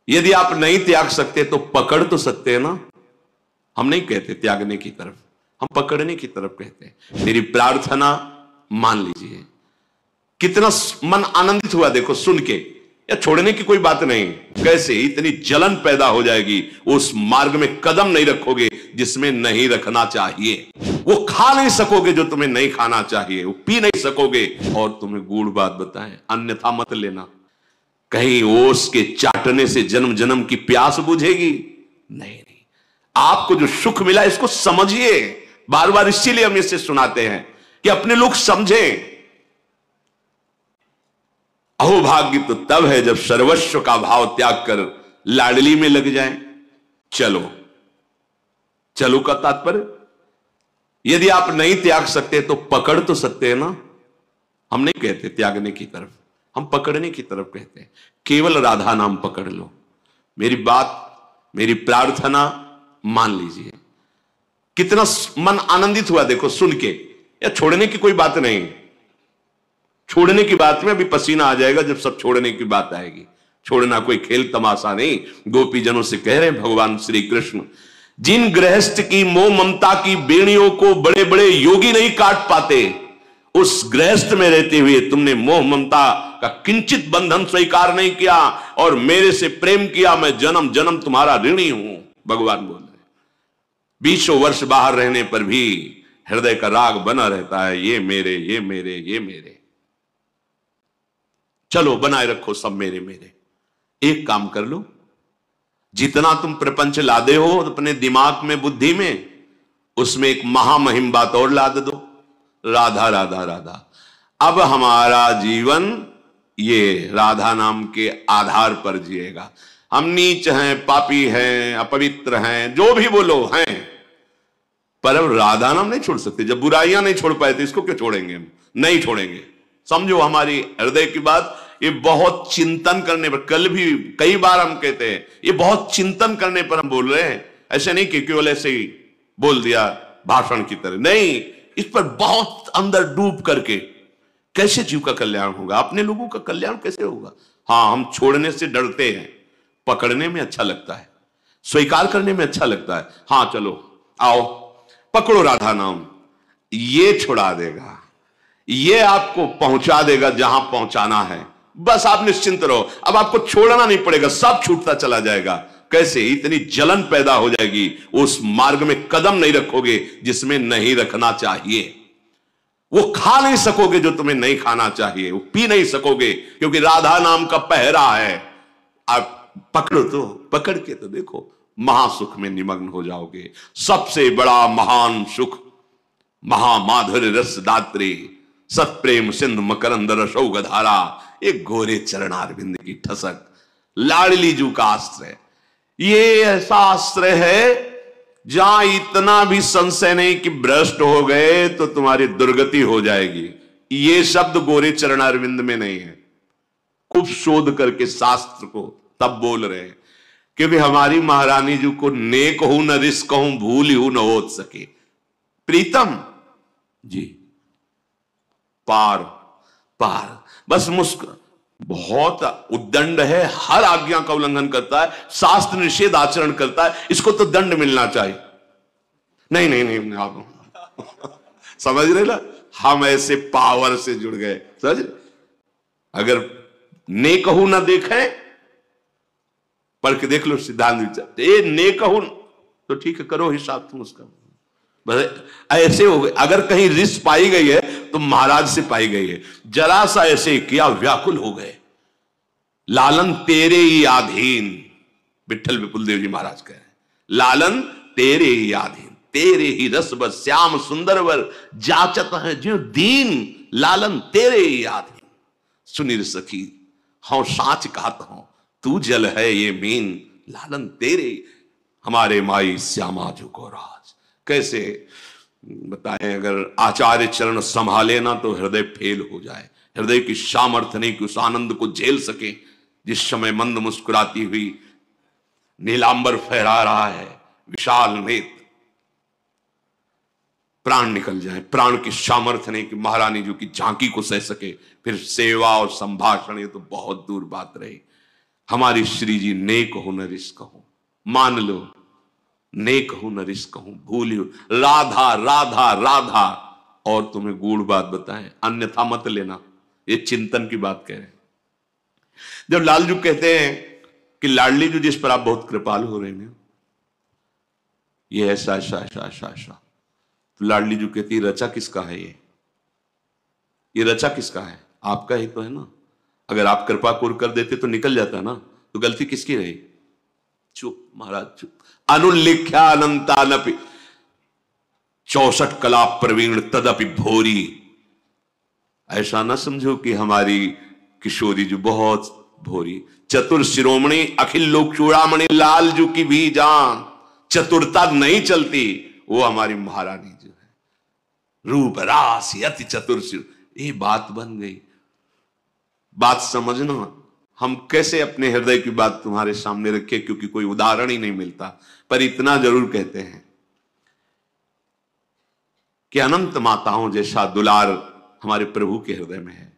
यदि आप नहीं त्याग सकते तो पकड़ तो सकते हैं ना। हम नहीं कहते त्यागने की तरफ, हम पकड़ने की तरफ कहते हैं। मेरी प्रार्थना मान लीजिए। कितना मन आनंदित हुआ देखो सुन के। या छोड़ने की कोई बात नहीं, कैसे इतनी जलन पैदा हो जाएगी, उस मार्ग में कदम नहीं रखोगे जिसमें नहीं रखना चाहिए। वो खा नहीं सकोगे जो तुम्हें नहीं खाना चाहिए, वो पी नहीं सकोगे। और तुम्हें गूढ़ बात बताएं, अन्यथा मत लेना। कहीं ओस के चाटने से जन्म जन्म की प्यास बुझेगी? नहीं। आपको जो सुख मिला इसको समझिए। बार बार इसीलिए हम इसे सुनाते हैं कि अपने लोग समझें। अहोभाग्य तो तब है जब सर्वस्व का भाव त्याग कर लाडली में लग जाए। चलो का तात्पर्य, यदि आप नहीं त्याग सकते तो पकड़ तो सकते हैं ना। हम नहीं कहते त्यागने की तरफ, हम पकड़ने की तरफ कहते हैं। केवल राधा नाम पकड़ लो। मेरी बात, मेरी प्रार्थना मान लीजिए। कितना मन आनंदित हुआ देखो सुन के। या छोड़ने की कोई बात नहीं, छोड़ने की बात में अभी पसीना आ जाएगा जब सब छोड़ने की बात आएगी। छोड़ना कोई खेल तमाशा नहीं। गोपीजनों से कह रहे हैं भगवान श्री कृष्ण, जिन गृहस्थ की मोह ममता की बेड़ियों को बड़े बड़े योगी नहीं काट पाते, उस गृहस्थ में रहते हुए तुमने मोह ममता का किंचित बंधन स्वीकार नहीं किया और मेरे से प्रेम किया। मैं जन्म जन्म तुम्हारा ऋणी हूं। भगवान बोल रहे, 20 वर्ष बाहर रहने पर भी हृदय का राग बना रहता है, ये मेरे, ये मेरे, ये मेरे। चलो बनाए रखो सब मेरे मेरे। एक काम कर लो, जितना तुम प्रपंच लादे हो अपने दिमाग में, बुद्धि में, उसमें एक महामहिम बात और लाद दो, राधा राधा राधा। अब हमारा जीवन ये राधा नाम के आधार पर जिएगा। हम नीच हैं, पापी हैं, अपवित्र हैं, जो भी बोलो हैं, पर अब राधा नाम नहीं छोड़ सकते। जब बुराइयां नहीं छोड़ पाए तो इसको क्यों छोड़ेंगे हम? नहीं छोड़ेंगे। समझो हमारी हृदय की बात। ये बहुत चिंतन करने पर, कल भी कई बार हम कहते हैं, ये बहुत चिंतन करने पर हम बोल रहे हैं। ऐसे नहीं कि केवल ऐसे ही बोल दिया भाषण की तरह, नहीं। इस पर बहुत अंदर डूब करके कैसे जीव का कल्याण होगा, अपने लोगों का कल्याण कैसे होगा। हाँ, हम छोड़ने से डरते हैं, पकड़ने में अच्छा लगता है, स्वीकार करने में अच्छा लगता है। हाँ चलो आओ पकड़ो राधा नाम, ये छुड़ा देगा, ये आपको पहुंचा देगा जहां पहुंचाना है। बस आप निश्चिंत रहो, अब आपको छोड़ना नहीं पड़ेगा, सब छूटता चला जाएगा। कैसे इतनी जलन पैदा हो जाएगी, उस मार्ग में कदम नहीं रखोगे जिसमें नहीं रखना चाहिए। वो खा नहीं सकोगे जो तुम्हें नहीं खाना चाहिए, वो पी नहीं सकोगे, क्योंकि राधा नाम का पहरा है। आप पकड़ो तो, पकड़ के तो देखो, महासुख में निमग्न हो जाओगे। सबसे बड़ा महान सुख, महामाधुर्य रस दात्री, सत्प्रेम सिंधु मकरंद रसौ गधारा, एक गोरे चरणारविंद की ठसक, लाडली जू का आश्रय। ये ऐसा आश्रय है जहां इतना भी संशय नहीं कि भ्रष्ट हो गए तो तुम्हारी दुर्गति हो जाएगी। ये शब्द गोरे चरणारविंद में नहीं है। खूब शोध करके शास्त्र को तब बोल रहे हैं, क्योंकि हमारी महारानी जी को नेक हूं न रिस्क हूं, भूल हूं न हो सके। प्रीतम जी पार पार, बस मुस्कुरा, बहुत उद्दंड है, हर आज्ञा का उल्लंघन करता है, शास्त्र निषेध आचरण करता है, इसको तो दंड मिलना चाहिए। नहीं नहीं नहीं, आप समझ रहे ना, हम ऐसे पावर से जुड़ गए। समझ, अगर नेक हूं ना देखें, पढ़ के देख लो सिद्धांत विचार, ये नेक हूं तो ठीक है, करो हिसाब तुम उसका। ऐसे हो गए, अगर कहीं रिस पाई गई है तो महाराज से पाई गई है। जरा सा ऐसे किया, व्याकुल हो गए। लालन तेरे ही आधीन, विठल विपुल देव जी महाराज कह रहे हैं, लालन तेरे ही आधीन, तेरे ही रस बस श्याम सुंदर वर जाचत है जो दीन, लालन तेरे ही आधीन। सुनीर सखी हाँ साच कहत हूं, तू जल है ये मीन, लालन तेरे। हमारे माई श्यामा जो को राज, कैसे बताएं, अगर आचार्य चरण संभाले ना तो हृदय फेल हो जाए। हृदय की सामर्थ्य नहीं कि उस आनंद को झेल सके। जिस समय मंद मुस्कुराती हुई नीलांबर फहरा रहा है, विशाल नेत्र, प्राण निकल जाए, प्राण की सामर्थ्य नहीं कि महारानी जी की झांकी को सह सके, फिर सेवा और संभाषण, ये तो बहुत दूर बात रही। हमारी श्री जी नेक हो न रिश्क हो, मान लो नेक हो न रिश्क हो, भूलियो राधा राधा राधा। और तुम्हें गूढ़ बात बताएं, अन्यथा मत लेना, ये चिंतन की बात कह रहे हैं। जब लालजू कहते हैं कि लाडली जी जिस पर आप बहुत कृपाल हो रहे हैं, ये ऐसा ऐसा ऐसा ऐसा ऐसा, तो लाडली जी कहती रचा किसका है ये रचा किसका है? आपका ही तो है ना। अगर आप कृपा कुर कर देते तो निकल जाता ना, तो गलती किसकी रही? चुप महाराज चुप। अनुल्लिख्या अनंतानपि 64 कला प्रवीण तदपि भोरी। ऐसा ना समझो कि हमारी किशोरी जी बहुत भोरी। चतुर शिरोमणि अखिल लोक चूड़ामणि लालजू की भी जान, चतुरता नहीं चलती, वो हमारी महारानी जो है, रूप रास अति चतुर। ये बात बन गई। बात समझना, हम कैसे अपने हृदय की बात तुम्हारे सामने रखें, क्योंकि कोई उदाहरण ही नहीं मिलता। पर इतना जरूर कहते हैं कि अनंत माताओं जैसा दुलार हमारे प्रभु के हृदय में है,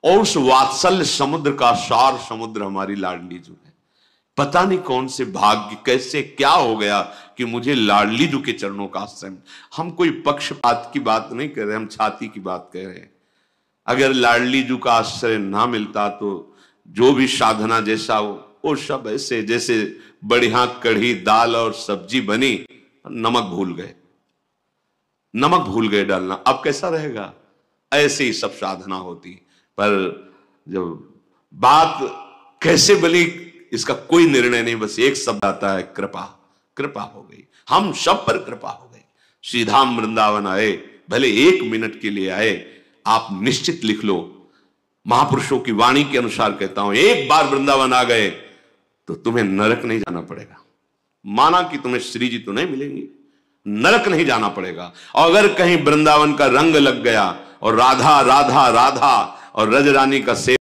और उस वात्सल्य समुद्र का सार समुद्र हमारी लाडली जो है। पता नहीं कौन से भाग्य, कैसे क्या हो गया कि मुझे लाडली जी के चरणों का आश्रय। हम कोई पक्षपात की बात नहीं कर रहे, हम छाती की बात कह रहे हैं। अगर लाडली जी का आश्रय ना मिलता तो जो भी साधना जैसा हो, वो सब ऐसे जैसे बढ़िया कढ़ी दाल और सब्जी बनी, नमक भूल गए डालना, अब कैसा रहेगा? ऐसे ही सब साधना होती। पर जब बात कैसे बनी इसका कोई निर्णय नहीं, बस एक शब्द आता है, कृपा। कृपा हो गई, हम सब पर कृपा हो गई। श्रीधाम वृंदावन आए, भले 1 मिनट के लिए आए, आप निश्चित लिख लो, महापुरुषों की वाणी के अनुसार कहता हूं, एक बार वृंदावन आ गए तो तुम्हें नरक नहीं जाना पड़ेगा। माना कि तुम्हें श्री जी तो नहीं मिलेंगी, नरक नहीं जाना पड़ेगा। और अगर कहीं वृंदावन का रंग लग गया और राधा राधा राधा और रज रानी का सेवा